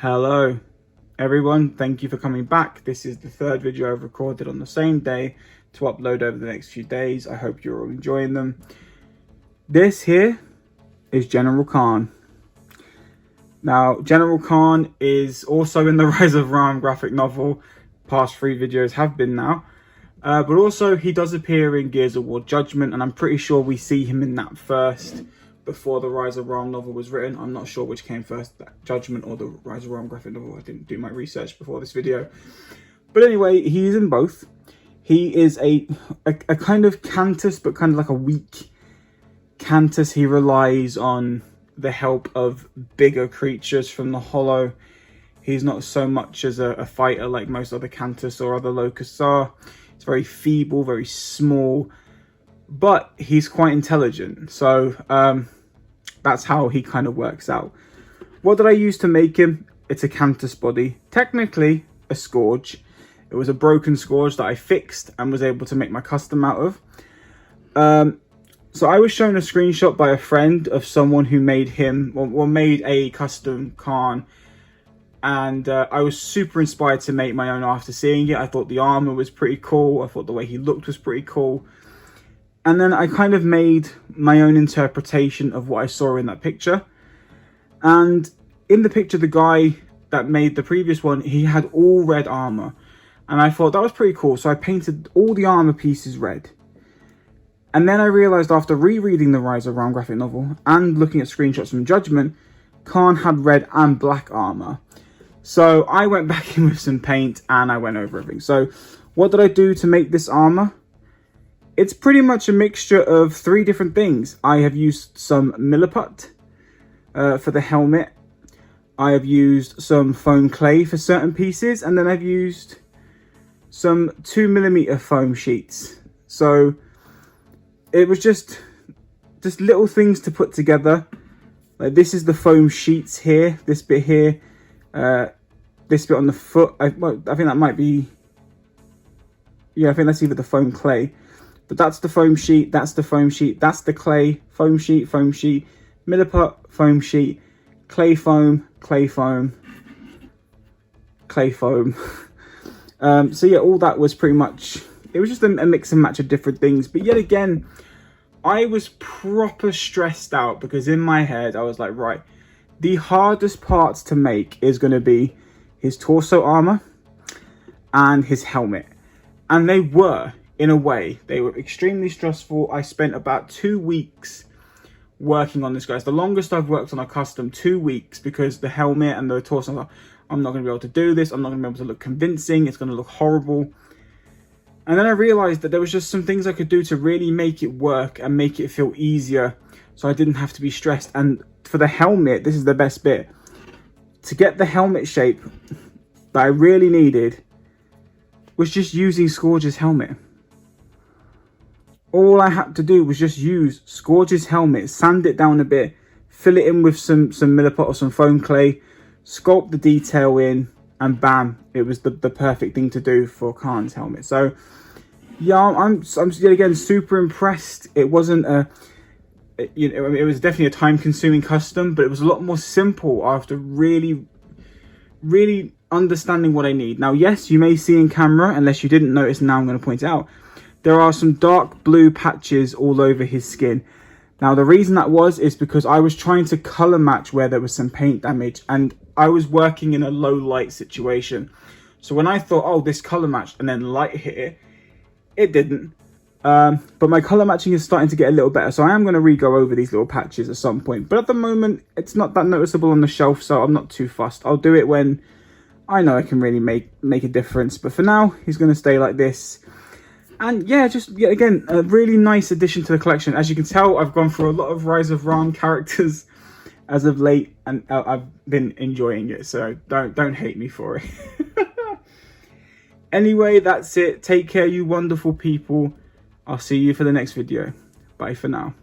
Hello everyone, thank you for coming back. This is the third video I've recorded on the same day to upload over the next few days. I hope you're all enjoying them. This here is General Karn. Now, General Karn is also in the Rise of Rome graphic novel. Past 3 videos have been now. But also he does appear in Gears of War Judgment, and I'm pretty sure we see him in that first before the Rise of Rome novel was written. I'm not sure which came first, that Judgment or the Rise of Rome graphic novel. I didn't do my research before this video. But anyway, he's in both. He is a kind of Cantus, but kind of like a weak Cantus. He relies on the help of bigger creatures from the Hollow. He's not so much as a fighter like most other Cantus or other Locusts are. He's very feeble, very small, but he's quite intelligent. So that's how he kind of works out. What did I use to make him? It's a Cantus body. Technically a Scourge. It was a broken Scourge that I fixed and was able to make my custom out of. So I was shown a screenshot by a friend of someone who made him, or made a custom Karn. And I was super inspired to make my own after seeing it. I thought the armor was pretty cool. I thought the way he looked was pretty cool. And then I kind of made my own interpretation of what I saw in that picture. And in the picture, the guy that made the previous one, he had all red armor. And I thought that was pretty cool. So I painted all the armor pieces red. And then I realized after rereading the Rise of Rome graphic novel and looking at screenshots from Judgment, Karn had red and black armor. So I went back in with some paint and I went over everything. So what did I do to make this armor? It's pretty much a mixture of 3 different things. I have used some milliput for the helmet. I have used some foam clay for certain pieces. And then I've used some 2mm foam sheets. So it was just little things to put together. Like this is the foam sheets here. This bit here. This bit on the foot. I think that might be... Yeah, I think that's either the foam clay. But that's the foam sheet, that's the foam sheet, that's the clay, foam sheet, milliput, foam sheet, clay foam, clay foam, clay foam. So yeah, all that was pretty much, it was just a mix and match of different things. But yet again, I was proper stressed out because in my head, I was like, right, the hardest parts to make is going to be his torso armor and his helmet. And they were. In a way, they were extremely stressful. I spent about 2 weeks working on this, guys. The longest I've worked on a custom, 2 weeks, because the helmet and the torso, I'm not going to be able to do this. I'm not going to be able to look convincing. It's going to look horrible. And then I realized that there was just some things I could do to really make it work and make it feel easier, so I didn't have to be stressed. And for the helmet, this is the best bit. To get the helmet shape that I really needed was just using Scourge's helmet. All I had to do was just use Scourge's helmet, sand it down a bit, fill it in with some milliput or some foam clay, sculpt the detail in, and bam, it was the perfect thing to do for Karn's helmet. So yeah, I'm yet again super impressed. It wasn't it was definitely a time-consuming custom, but it was a lot more simple after really understanding what I need. Now, yes, you may see in camera, unless you didn't notice, now I'm going to point it out. There are some dark blue patches all over his skin. Now, the reason that is because I was trying to color match where there was some paint damage, and I was working in a low light situation. So when I thought, oh, this color matched, and then light hit it, it didn't. But my color matching is starting to get a little better. So I am going to re-go over these little patches at some point. But at the moment, it's not that noticeable on the shelf, so I'm not too fussed. I'll do it when I know I can really make a difference. But for now, he's going to stay like this. And yeah, just yet again, a really nice addition to the collection. As you can tell, I've gone through a lot of Rise of Rome characters as of late, and I've been enjoying it. So don't hate me for it. Anyway, that's it. Take care, you wonderful people. I'll see you for the next video. Bye for now.